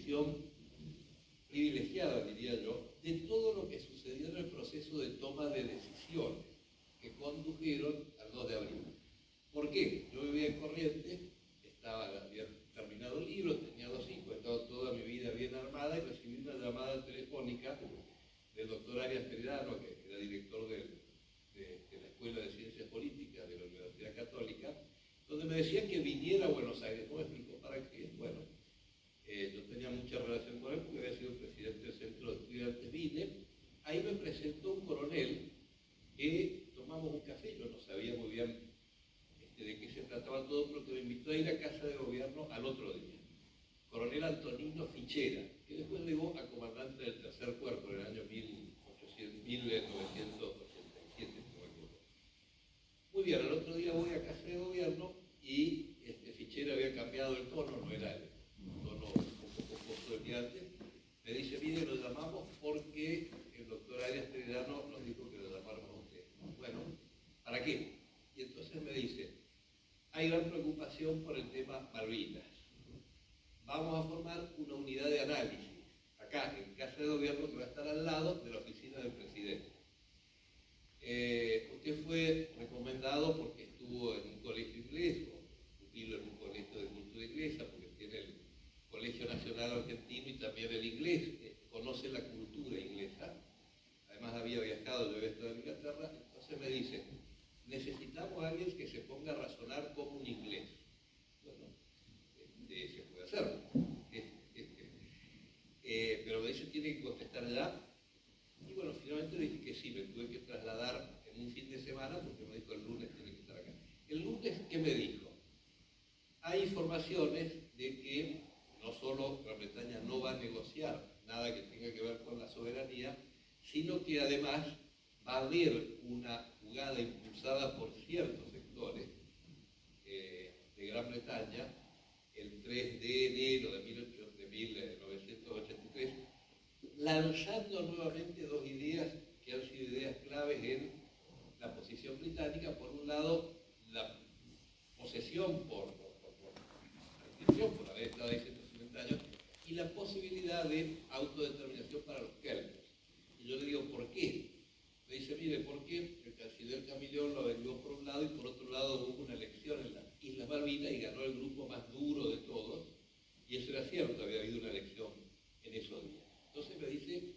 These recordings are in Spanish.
posición privilegiada, diría yo, de todo lo que sucedió en el proceso de toma de decisiones que condujeron al 2 de abril. ¿Por qué? Yo vivía en Corrientes, había terminado el libro, tenía 2 hijos, estaba toda mi vida bien armada y recibí una llamada telefónica del doctor Arias Peredano, que era director de la Escuela de Ciencias Políticas de la Universidad Católica, donde me decía que viniera a Buenos Aires. ¿Cómo me explicó para qué? Bueno, yo tenía mucha relación con él porque había sido presidente del Centro de Estudiantes, vine, ahí me presentó un coronel que tomamos un café, yo no sabía muy bien de qué se trataba todo, pero que me invitó a ir a Casa de Gobierno al otro día. Coronel Antonino Fichera, que después llegó a comandante del Tercer Cuerpo en el año 1987, no me acuerdo. Muy bien, al otro día voy a Casa de Gobierno y Fichera había cambiado el tono, no era el tono un poco del día antes. Me dice, mire, lo llamamos porque el doctor Arias Peredano nos dijo que lo llamáramos a usted. Bueno, ¿para qué? Y entonces me dice, hay gran preocupación por el tema Malvinas. Vamos a formar una unidad de análisis, acá en Casa de Gobierno, que va a estar al lado de la oficina del presidente. Usted fue recomendado porque estuvo en un colegio inglés, o pupilo en un colegio de cultura inglesa, porque tiene el Colegio Nacional Argentino y también el inglés, conoce la cultura inglesa. Además había viajado, yo había estado en Inglaterra, entonces me dice, necesitamos a alguien que se ponga a razonar como un inglés. Bueno, se puede hacer. Pero me dice, tiene que contestar ya. Y bueno, finalmente dije que sí, me tuve que trasladar en un fin de semana porque me dijo el lunes tiene que estar acá. El lunes, ¿qué me dijo? Hay informaciones de que no solo Gran Bretaña no va a negociar nada que tenga que ver con la soberanía, sino que además va a haber una jugada impulsada por ciertos sectores de Gran Bretaña el 3 de enero de 1983, lanzando nuevamente 2 ideas que han sido ideas claves en la posición británica. Por un lado, la posesión por haber estado ahí 150 años, y la posibilidad de autodeterminación para los keltas. Y yo le digo, ¿por qué? Me dice, mire, ¿por qué? El canciller Camillón lo averiguó por un lado y por otro lado hubo una elección en las Islas Malvinas y ganó el grupo más duro de todos, y eso era cierto, había habido una elección en esos días. Entonces me dice,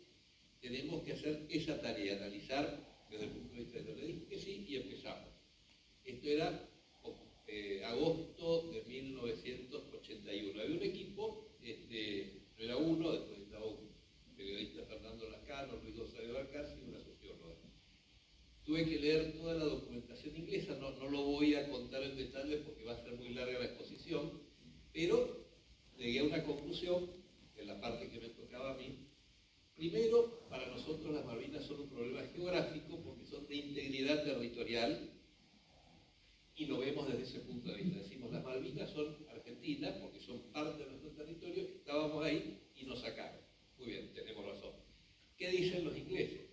tenemos que hacer esa tarea, analizar desde el punto de vista de yo le dije que sí y empezamos. Esto era agosto de 1981. Había un equipo, no era uno, después estaba un periodista Fernando Lascano, Luis González Barcas y una socióloga. Tuve que leer toda la documentación inglesa, no lo voy a contar en detalle porque va a ser muy larga la exposición, pero llegué a una conclusión, en la parte que me tocaba a mí. Primero, para nosotros las Malvinas son un problema geográfico porque son de integridad territorial, y lo vemos desde ese punto de vista. Decimos, las Malvinas son argentinas porque son parte de nuestro territorio, estábamos ahí y nos sacaron. Muy bien, tenemos razón. ¿Qué dicen los ingleses?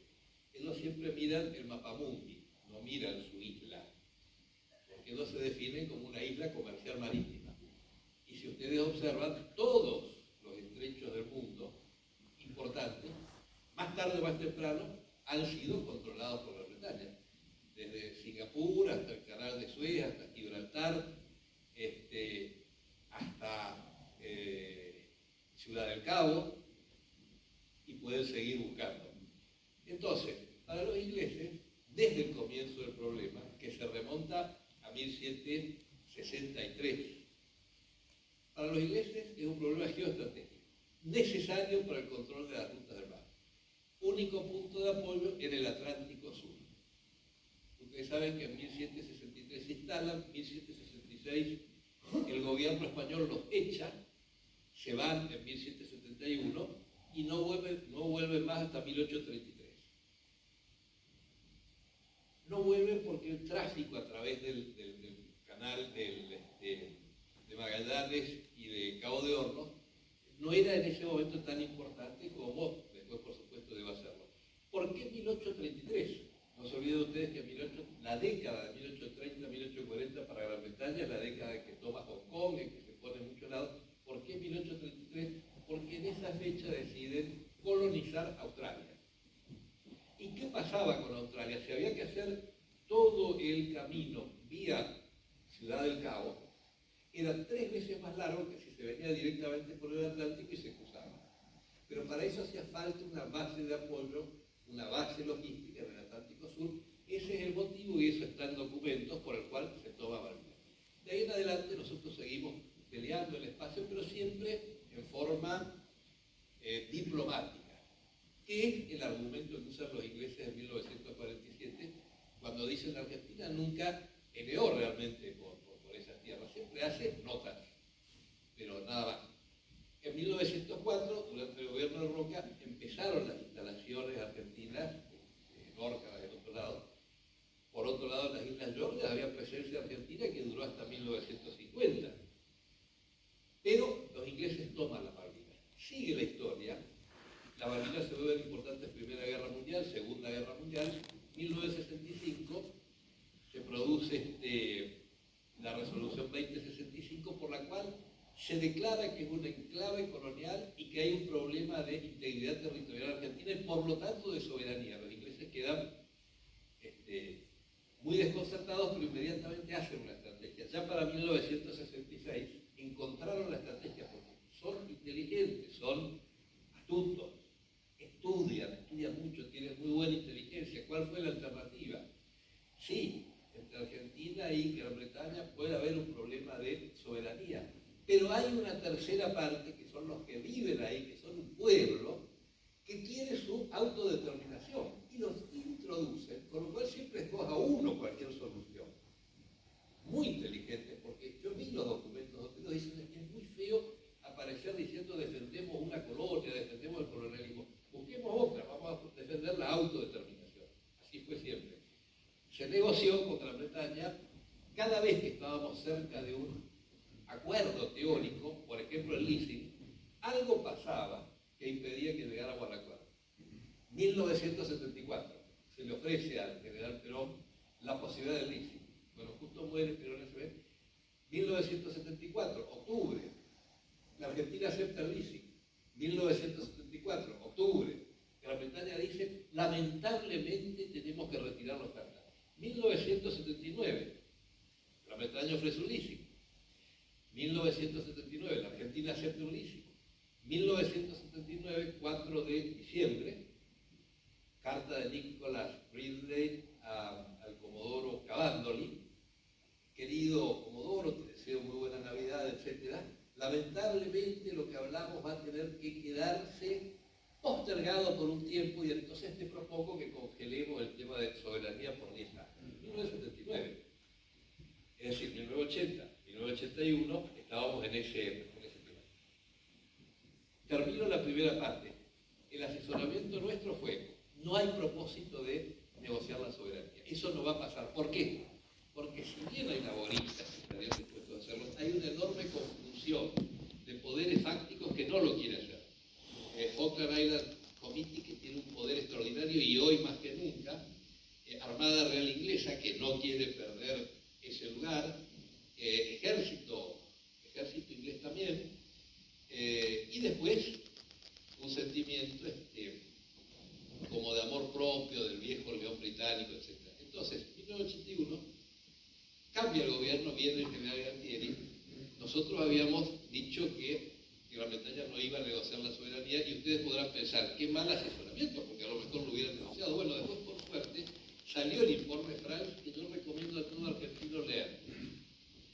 Ellos siempre miran el mapamundi, no miran su isla, porque ellos se definen como una isla comercial marítima. Y si ustedes observan, todos los estrechos del mundo importantes, más tarde o más temprano, han sido controlados por Gran Bretaña. Desde Singapur hasta el Canal de Suez, hasta Gibraltar, hasta Ciudad del Cabo, y pueden seguir buscando. Entonces, para los ingleses, desde el comienzo del problema, que se remonta a 1763, para los ingleses es un problema geoestratégico, necesario para el control de las rutas del mar. Único punto de apoyo en el Atlántico Sur. Ustedes saben que en 1763 se instalan, 1766 el gobierno español los echa, se van en 1771 y no vuelven más hasta 1833. No vuelven porque el tráfico a través del canal de Magallanes y de Cabo de Hornos no era en ese momento tan importante como después, por supuesto, debe hacerlo. ¿Por qué 1833? No se olviden ustedes que la década de 1830-1840 para Gran Bretaña es la década en que toma Hong Kong, en que se pone mucho lado. ¿Por qué 1833? Porque en deciden colonizar Australia. ¿Y qué pasaba con Australia? Si había que hacer todo el camino vía Ciudad del Cabo, era 3 veces más largo que si se venía directamente por el Atlántico y se cruzaba. Pero para eso hacía falta una base de apoyo, una base logística en el Atlántico Sur. Ese es el motivo, y eso está en documentos, por el cual se toma Malvinas. De ahí en adelante nosotros seguimos peleando el espacio, pero siempre en forma diplomática, que es el argumento que usan los ingleses en 1947, cuando dicen la Argentina nunca peleó realmente por esas tierras, siempre hace notas, pero nada más. En 1904, durante el gobierno de Roca, empezaron las instalaciones argentinas, en Orca, del otro lado. Por otro lado, en las Islas Georgias había presencia argentina que duró hasta 1950. Pero los ingleses toman las Malvinas. Sigue la historia. Las Malvinas se vuelven importantes en Primera Guerra Mundial, Segunda Guerra Mundial. 1965 se produce la resolución 2065, por la cual se declara que es un enclave colonial y que hay un problema de integridad territorial argentina y por lo tanto de soberanía. Los ingleses quedan muy desconcertados, pero inmediatamente hacen una estrategia. Ya para 1966 encontraron la estrategia porque son inteligentes, son astutos, estudian mucho, tienen muy buena inteligencia. ¿Cuál fue la alternativa? Sí, entre Argentina y Gran Bretaña puede haber un problema de soberanía, pero hay una tercera parte, que son los que viven ahí, que son un pueblo, que quiere su autodeterminación y los introducen, con lo cual siempre es 2-1 cualquier solución. Muy inteligente, porque yo vi los documentos donde ellos dicen que es muy feo aparecer diciendo defendemos una colonia, defendemos el colonialismo. Busquemos otra, vamos a defender la autodeterminación. Así fue siempre. Se negoció con Gran Bretaña cada vez que estábamos cerca de un acuerdo teórico, por ejemplo el leasing, algo pasaba que impedía que llegáramos al acuerdo. 1974, se le ofrece al general Perón la posibilidad del leasing. Bueno, justo muere Perón ese mes. 1974, octubre, la Argentina acepta el leasing. 1974, octubre, Gran Bretaña dice, lamentablemente tenemos que retirar los tratados. 1979, Gran Bretaña ofrece un leasing. 1979, la Argentina acepta un leasing. 1979, 4 de diciembre, carta de Nicholas Ridley al Comodoro Cavandoli. Querido Comodoro, te deseo muy buena Navidad, etc. Lamentablemente lo que hablamos va a tener que quedarse postergado por un tiempo y entonces te propongo que congelemos el tema de soberanía por 10 años. 1979, es decir, 1980, 1981, estábamos en ese tema. Termino la primera parte. El asesoramiento nuestro fue, no hay propósito de negociar la soberanía. Eso no va a pasar. ¿Por qué? Porque si bien hay laboristas que estarían dispuestos a hacerlo, hay una enorme confusión de poderes fácticos que no lo quieren hacer. Falkland Island Committee, que tiene un poder extraordinario y hoy más que nunca, Armada Real Inglesa, que no quiere perder ese lugar, ejército inglés también, y después un sentimiento como de amor propio del viejo león británico, etc. Entonces, en 1981 cambia el gobierno, viene el general Galtieri. Nosotros habíamos dicho que Gran Bretaña no iba a negociar la soberanía y ustedes podrán pensar, qué mal asesoramiento, porque a lo mejor lo hubieran negociado. Bueno, después por suerte salió el informe Frank, que yo recomiendo a todo argentino leer.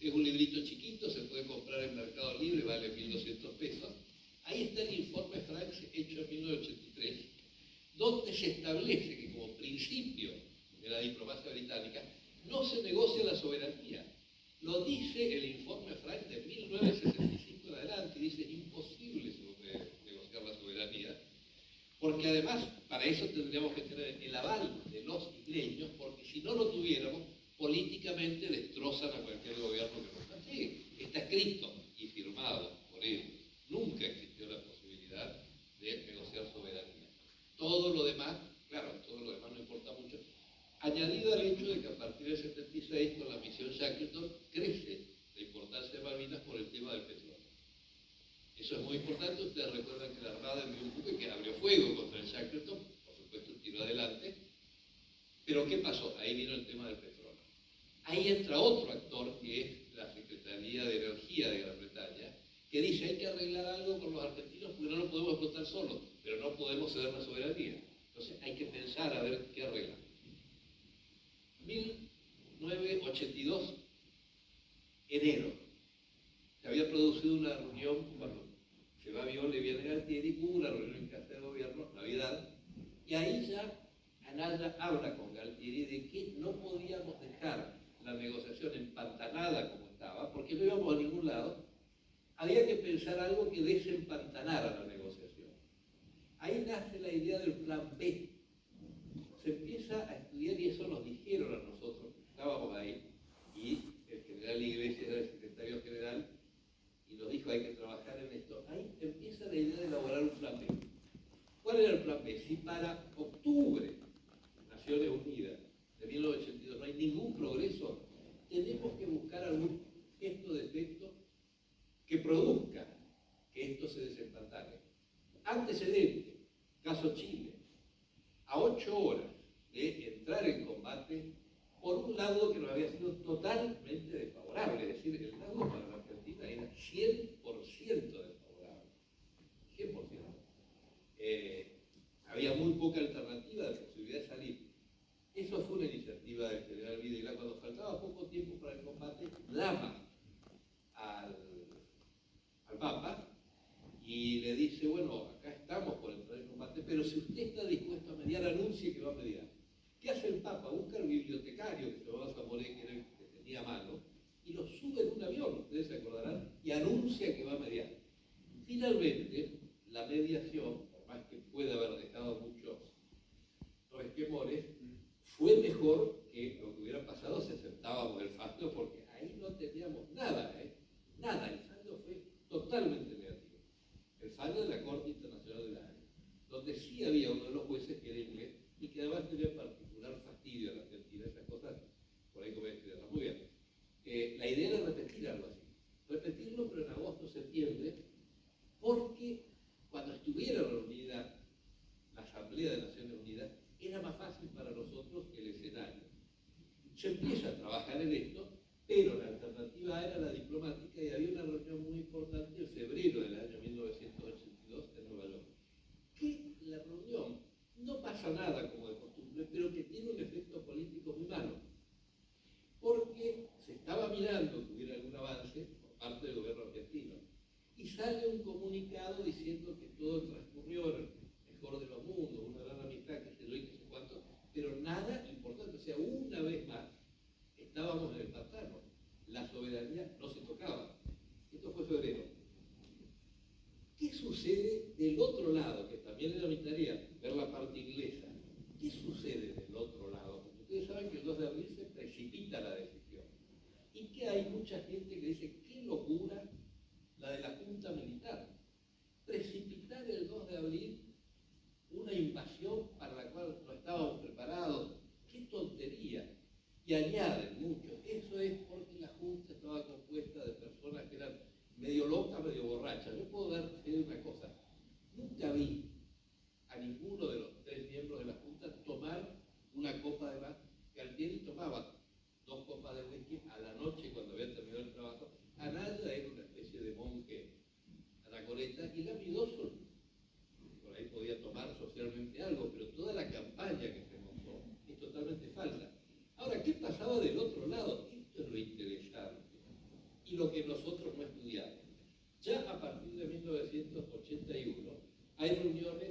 Es un librito chiquito, se puede comprar en Mercado Libre, vale 1.200 pesos. Ahí está el informe Frank hecho en 1983, donde se establece que como principio de la diplomacia británica no se negocia la soberanía. Lo dice el informe Frank de 1965 en adelante, y dice es imposible negociar la soberanía, porque además para eso tendríamos que tener el aval de los isleños, porque si no lo tuviéramos, políticamente destrozan a cualquier gobierno que no está así. Está escrito y firmado por ellos. Nunca existió la posibilidad de negociar soberanía. Todo lo demás, claro, todo lo demás no importa mucho, añadido al hecho de que a partir del 76, con la misión Shackleton, crece la importancia de Malvinas por el tema del petróleo. Eso es muy importante. importante, ustedes recuerdan que la Armada envió un buque que abrió fuego contra el Shackleton, por supuesto tiró adelante, pero ¿qué pasó? Ahí vino el tema del petróleo. Ahí entra otro actor que es la Secretaría de Energía de Gran Bretaña, que dice hay que arreglar algo con los argentinos porque no lo podemos explotar solos, pero no podemos ceder la soberanía. Entonces hay que pensar a ver qué arregla. 1982, enero, se había producido una reunión cuando se va Viola y viene Galtieri, hubo una reunión en Casa de Gobierno, Navidad, y ahí ya Anaya habla con Galtieri de que no podíamos dejar la negociación empantanada como estaba, porque no íbamos a ningún lado, había que pensar algo que desempantanara la negociación. Ahí nace la idea del plan B. Se empieza a estudiar, y eso nos dijeron a nosotros, que estábamos ahí, y el general Iglesias era el secretario general, y nos dijo hay que trabajar en esto. Ahí empieza la idea de elaborar un plan B. ¿Cuál era el plan B? Si para octubre, Naciones Unidas, de 1982, no hay ningún progreso, tenemos que buscar algún gesto de efecto que produzca que esto se desempantane. Antecedente, caso Chile, a 8 horas de entrar en combate por un lado que nos había sido totalmente desfavorable, es decir, el lado para la Argentina era 100% desfavorable, 100%. Había muy poca alternativa de posibilidad de salir. Eso fue una iniciativa del general Videla. Cuando faltaba poco tiempo para el combate, llama al Papa y le dice, bueno, acá estamos por entrar en combate, pero si usted está dispuesto a mediar, anuncie que va a mediar. ¿Qué hace el Papa? Busca al bibliotecario que se llamaba Zamoré, que era el que tenía a mano, y lo sube en un avión, ustedes se acordarán, y anuncia que va a mediar. Finalmente, la mediación, por más que pueda haber dejado muchos resquemores, fue mejor que lo que hubiera pasado si aceptábamos el facto, porque ahí no teníamos nada, nada, el saldo fue totalmente negativo. El fallo de la Corte Internacional de la Haya, donde sí había uno de los jueces que era inglés y que además tenía particular fastidio a la Argentina, esas cosas por ahí como estudiarlas muy bien. La idea era repetir algo así, repetirlo pero en agosto, septiembre, porque cuando estuviera reunida la Asamblea de Naciones Unidas, era más fácil para nosotros el escenario. Se empieza a trabajar en esto, pero la alternativa era la diplomática y había una reunión muy importante en febrero del año 1982 en Nueva York. Que la reunión no pasa nada como de costumbre, pero que tiene un efecto político muy malo. Porque se estaba mirando que hubiera algún avance por parte del gobierno argentino. Y sale un comunicado diciendo que todo transcurrió en el mejor de los mundos, una gran amistad, que se lo y que sé cuánto, pero nada importante. O sea, una vez más, estábamos en el pantano. La soberanía no se tocaba. Esto fue febrero. ¿Qué sucede del otro lado? Que también era mi tarea, ver la parte inglesa. ¿Qué sucede del otro lado? Porque ustedes saben que el 2 de abril se precipita la decisión. Y que hay mucha gente que dice, qué locura la de la Junta Militar. Precipitar el 2 de abril una invasión para la cual no estábamos preparados. ¡Qué tontería! Y añaden mucho, eso es porque la Junta estaba compuesta de personas que eran medio locas, medio borrachas. Yo puedo dar fe de una cosa, nunca vi a ninguno de los 3 miembros de la Junta tomar una copa de más. Galtieri tomaba 2 copas de whisky a la noche cuando había terminado el trabajo. Anaya era una especie de monje anacoreta y Lapidoso por ahí podía tomar socialmente algo, pero toda la campaña que se montó es totalmente falsa. Ahora, ¿qué pasaba del otro lado? Esto es lo interesante y lo que nosotros no estudiamos. Ya a partir de 1981 hay reuniones